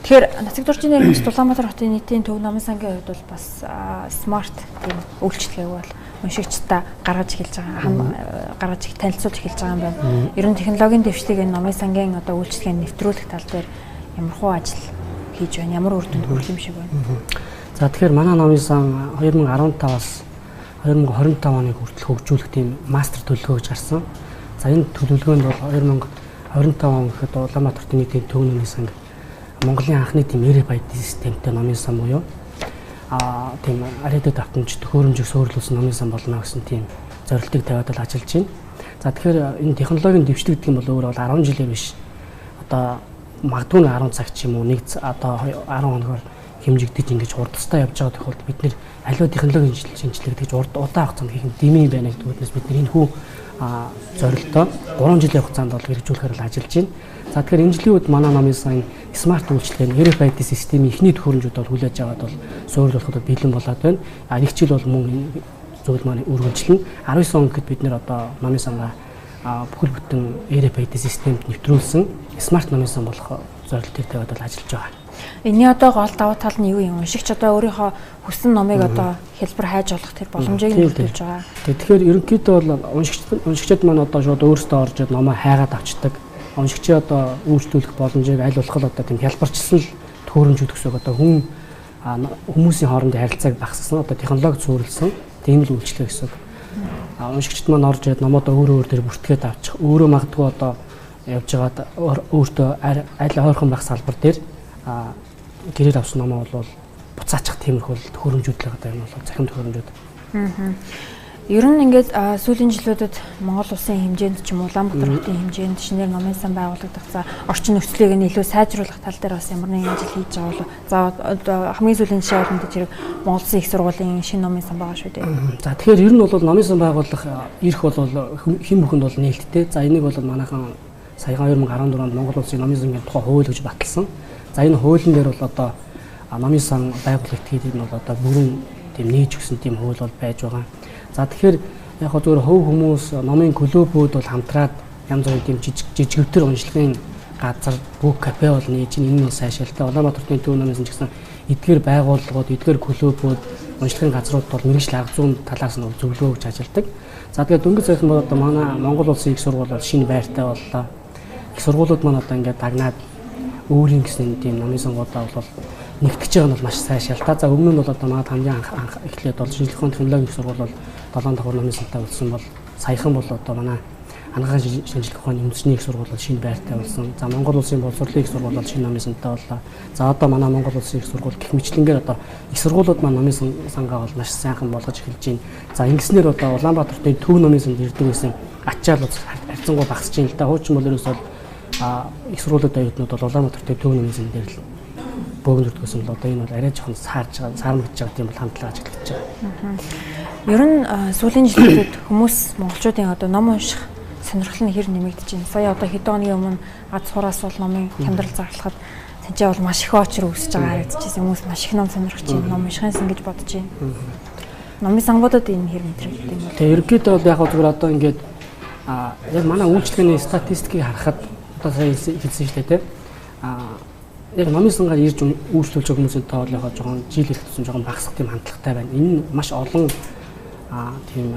Тэгэхээр Нацаг дурчин нэрмж Улаанбаатар хотын нийтийн төв номын сангийн хувьд бол бас смарт тийм үйлчлэгийг бол уншигчдаа гаргаж эхэлж байгаа, гаргаж их танилцуулж эхэлж байгаа юм байна. Ер нь технологийн дэвшлиг энэ номын сангийн одоо үйлчлэгийг нэвтрүүлэх тал дээр ямар хуу ажил хийж байна, ямар үр дүнд хүрэх юм шиг байна. За тэгэхээр манай номын сан 2015-аас 2025 оны хүртэл хөгжүүлэх тийм мастер төлөвлөгөө гэж гарсан. За энэ төлөвлөгөөнд бол 2025 он гэхэд Улаанбаатар хотын нийтийн төв номын санги Монголын анхны тийм RFID системтэй номын сан буюу тийм арайдад автомж төхөөрөмжийг суурилуулсан номын сан болно гэсэн тийм зорилтыг тавиад л ажиллаж байна. За тэгэхээр энэ технологийн дэвшлэг гэдэг юм бол өөрөө 10 жилээр биш. Одоо магадгүй 10 цаг ч юм уу нэг одоо 10 хоногор хэмжигдэж ингэж урдстаа явж байгаа тохиолдолд бид нэр аливаа технологийн шинжилгээ гэж удаан хугацаанд хийх дэмий байна гэдэг үгнээс бид нэр энэ хүү зорилтоо 3 жилийн хугацаанд бол хэрэгжүүлэхээр л ажиллаж байна. За тэгэхээр энэ жилийн үед манай номын сан смарт үйлчлэгээ RFID системийн эхний төхөөрөмжүүд бол хүлээж аваад бол суурилуулахад бэлэн болоод байна. Нэг жил бол мөн зүйл маань үргэлжлэнэ. 19 он гэхэд бид нэр одоо номын сангаа бүхэл бүтэн RFID системд нэвтрүүлсэн смарт номын сан болох зорилтыг тавиад бол ажиллаж байгаа. Энийн одоо гол давуу тал нь юу юм? Уншигч одоо өөрийнхөө хүссэн номыг одоо хэлбэр хайж олох тэр боломжийг нөлөөлж байгаа. Тэгэхээр ерөнхийдөө бол уншигчид маань одоо шууд өөрсдөө орж ирээд номоо хайгаад авчдаг. Уншигчийн одоо үйлчлүүлэх боломжийг аль болох одоо тийм хялбарчилсан төхөөрөмжүүд гэсэн одоо хүмүүсийн хоорондын харилцааг багасгасан одоо технологи цуурилсан тийм л үйлчлэг гэсэн. Уншигчид маань орж ирээд номоо өөр дээр бүртгээд авчих. Өөрөө магадгүй одоо явж байгаад өөртөө аль ойрхон байх салбар дээр гэрээр авсан номоо бол буцаачих тиймэрхүү төхөөрөмжүүд л байгаа юм бол захин төхөөрөмжүүд. Ер нь ингээд сүүлийн жилүүдэд Монгол улсын хэмжээнд ч юм уу Улаанбаатар хотын хэмжээнд шинээр номын сан байгуулагдах за орчин нөхцөлийг нь илүү сайжруулах тал дээр бас ямар нэгэн ажил хийж байгаа бол за хамгийн сүүлийн жишээ бол тэр Монгол Улсын их сургуулийн шинэ номын сан байгаа шүү дээ. За тэгэхээр ер нь бол номын сан байгуулах эрх бол хэн бүхэнд бол нээлттэй. За энийг бол манайхан саяхан 2014 онд Монгол Улсын номын сангийн тухай хууль гэж баталсан. За энэ хуулийн дээр бол одоо номын сан байгуулагдгийг нь бол одоо бүрэн тийм нээж өгсөн тийм хууль бол байж байгаа. За тэгэхээр яг хөө зөвхөн хөв хүмүүс номын клубүүд бол хамтраад янз бүрийн тийм жижигтэр уншлагын газар бүх кафе бол нээж энэ сайшаалтай Улаанбаатар хотын төв номын сан ч гэсэн эдгээр байгууллагууд, эдгээр клубүүд, уншлагын газрууд бол мэргэжил арга зүйн талаас нь зөвлөгөө өгч ажилладаг. За тэгээд дөнгөж сайхан бол одоо манай Монгол Улсын их сургууль бол шинэ байртай боллоо. Их сургуулиуд маань одоо ингээд дагнаад өөрийн гэсэн тийм номын сангуудаа бол нэгтгэж байгаа нь бол маш сайшаалтай. За өмнө нь бол одоо манай хамгийн анх эхлээд бол шинжлэх ухааны технологийн их сургууль бол 7 давхар номын сантай болсон бол саяхан бол одоо манай анагаан шинжлэх ухааны үндэсний их сургууль бол шинэ байртай болсон. За Монгол Улсын боловсролын их сургууль бол шинэ номын сантай боллоо. За одоо манай Монгол Улсын их сургууль гэх мэтлэнгээр одоо их сургуулиуд маань номын сангаа бол маш сайхан болгож эхэлж байна. За ингэснээр одоо Улаанбаатар хотын төв номын санд ирдэг гэсэн ачаал харьцангуй багасж байна л да. Хуучин бол ерөөсөө их сургуулиуд оюутнууд бол Улаанбаатар хотын төв номын сан дээр л бөөгнөрд гэсэн бол одоо энэ бол арай жоохон саармагдж байгаа тийм бол хандлага ажиглаж байгаа. Ер нь сүүлийн жилүүдэд хүмүүс монголчуудын одоо ном унших сонирхол нь хэр нэмэгдэж байна. Сая одоо хэдэн хоногийн өмнө аз хураас бол номын хямдрал зарлахад тэнцээ бол маш их очир үүсэж байгаа харагдчихсэн. Хүмүүс маш их ном сонирхож байна, ном уншихын сан гэж бодож байна. Номын сангуудад энэ хэр мэдрэгддэг юм бэ? Тэгээ ерөнхийдөө бол яг зүгээр одоо ингээд яг манай үйлчлэгээний статистикийг харахад одоо сая хэлсэн шүү дээ тийм. Яг номын сангаар ирж үйлчлүүлж байгаа хүмүүсийн тоо бол яг жоохон жил ихсэн жоохон багасах тийм хандлагатай байна. Энэ маш олон тийм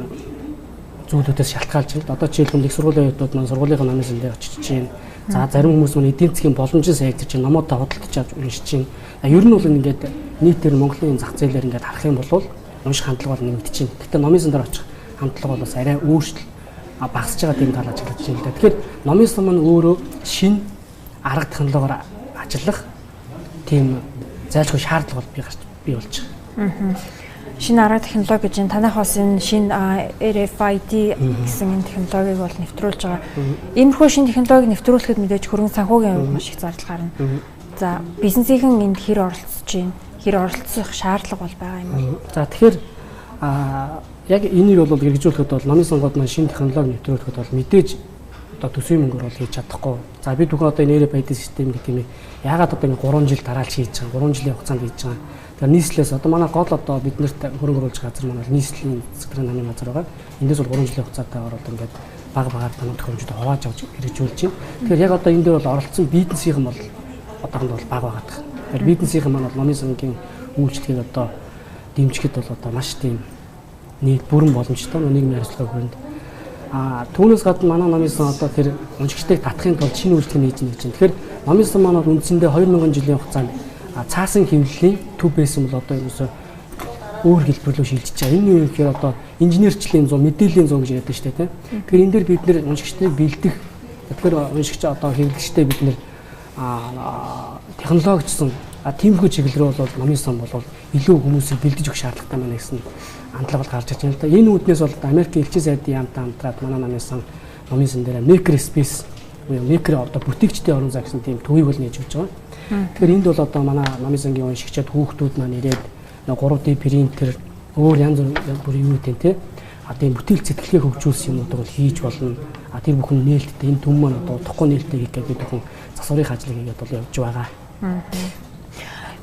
зүйлүүдээс шалтгаалж байна. Одоо жишээлбэл их сургуулийн оюутнууд маань сургуулийнхаа номын сан дээр очиж чинь. За зарим хүмүүс мөн эдийн засгийн боломжийн сайжирч чинь номуудаа худалдаж авч уншиж чинь. Ер нь бол ингээд нийтээр Монголын зах зээлээр ингээд харах юм бол унших хандлага бол нэмэгдэж байна. Гэхдээ номын сан дээр очих хандлага бол бас арай өөрчлөлт багасж байгаа тийм тал ажиллаж байна л да. Тэгэхээр номын сан маань өөрөө шинэ арга технологиор ажиллах тийм зайлшгүй шаардлага бол бий болж байгаа. Шинэ арга технологи гэж энэ танах бас энэ шинэ RFID гэсэн энэ технологиг бол нэвтрүүлж байгаа. Иймэрхүү шинэ технологиг нэвтрүүлэхэд мэдээж хөрөнгө санхүүгийн хувьд маш их зардал гарна. За бизнесийнхэн энд хэр оролцож байна? Хэр оролцох шаардлага бол байгаа юм бэ? За тэгэхээр яг энийг бол хэрэгжүүлэхэд бол номын сангууд маань шинэ технологи нэвтрүүлэхэд бол мэдээж одоо төсвийн мөнгөөр бол хийж чадахгүй. За бид бүхэн одоо энэ RFID систем гэх юм яагаад одоо ингэ 3 жил дараалж хийж байгаа, 3 жилийн хугацаанд хийж байгаа. Тэгэхээр нийслэлээс одоо манай гол одоо биднэрт хөрөнгө оруулж газар маань нийслэлийн засгийн намын газар байгаа. Эндээс бол 3 жилийн хугацаатайгаар одоо ингээд бага багаар тоног төхөөрөмжөд хувааж авч хэрэгжүүлж байна. Тэгэхээр яг одоо энэ дээр бол оролцсон бизнесийн бол одоохонд бол бага байгаа. Тэгэхээр бизнесийн маань бол номын сангийн үйлчлэгийг одоо дэмжихэд бол одоо маш тийм нийт бүрэн боломжтой нийгмийн харилцааг хүрээнд түүнээс гадна манай номын сан одоо тэр уншигчдыг татахын тулд шинэ үйлчлэг нээж нэгж байна. Тэгэхээр номын сан маань бол үндсэндээ 2000 жилийн хугацаанд цаасан хэвлэлийн төв байсан бол одоо ерөөсөө өөр хэлбэрлөө шилжиж байгаа. Энэ юу гэхээр одоо инженерчлэлийн 100, мэдээллийн 100 гэж яриад шүү дээ. Тэгэхээр энэ дээр бид нэр уншигчдыг бэлдэх, тэгэхээр уншигч одоо хэвлэгчтэй бид нэр технологичсон тиймэрхүү чиглэл рүү бол номын сан бол илүү хүмүүсийг бэлдэж өгөх шаардлагатай байна гэсэн хандлага бол гарч ирж байна л да. Энэ үүднээс бол Америкийн элчин сайдын яамтай хамтраад манай номын сан дээр maker space буюу maker одоо бүтээгчдийн орон зай гэсэн тийм төвийг бол нээж өгч байгаа. Тэгэхээр энд бол одоо манай номын сангийн уншигчид хүүхдүүд маань ирээд 3D принтер өөр янз бүрийн юу гэдэг тийм бүтээл цэцгэлгээ хөгжүүлсэн юмнуудыг бол хийж болно. Тэр бүхэн нээлттэй энэ түн маань одоо удахгүй нээлттэй хийх гэдэг бүхэн засварын ажлыг хийгээд бол явж байгаа.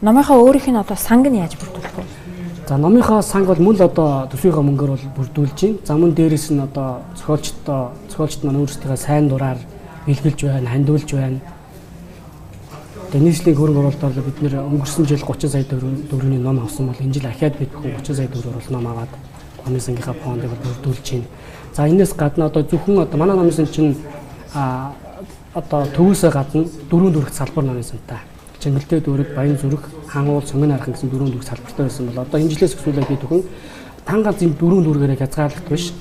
Номынхаа өөрийнх нь одоо санг нь яаж бүрдүүлэх вэ? За номынхаа санг бол мөн л одоо төсвийнхаа мөнгөөр бол бүрдүүлж байна. За мөн дээрэс нь одоо зохиолчд маань өөрсдийнхээ сайн дураар бэлгэлж байна, хандуулж байна. Нийслэлийн хөрөнгө оруулалтаар бид нэр өнгөрсөн жил 30 сая төгрөгийн ном авсан бол энэ жил ахиад бид бүхэн 30 сая төгрөгөөр бол ном аваад номын сангийнхаа фондыг бүрдүүлж байна. За энэс гадна одоо зөвхөн одоо манай номын сан чинь одоо төвөөсөө гадна 4 дүрх салбар номын сантай. Чангалтай дүрэг, Баян зүрх, Хаан уул, Цөмгөн архан гэсэн 4 дүрх салбартай байсан бол одоо энэ жилээс эхлүүлээд бид бүхэн танга зам 4 дүргээрээ хязгаарлалт биш.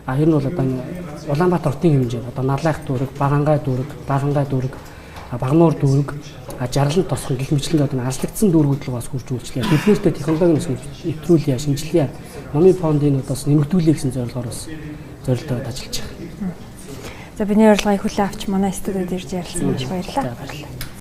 Тэр нь бол одоо Улаанбаатар хотын хэмжээ одоо Нарлайх дүрэг, Багангай дүрэг, Баахангай дүрэг, Багнуур дүрэг, Жарлан тосхон гэх мэтлэн одоо аслагдсан дүргүүд л бас хурж үйлчлээ. Тэднэртэй технологийн нэвтрүүлээ, шинжилгээ, номын фондын бас нэмэгдүүлэх гэсэн зорилгоор бас зорилттой ажиллаж байгаа. За бидний урилгыг хүлээн авч манай студид ирж ярилцсан маш баярлалаа.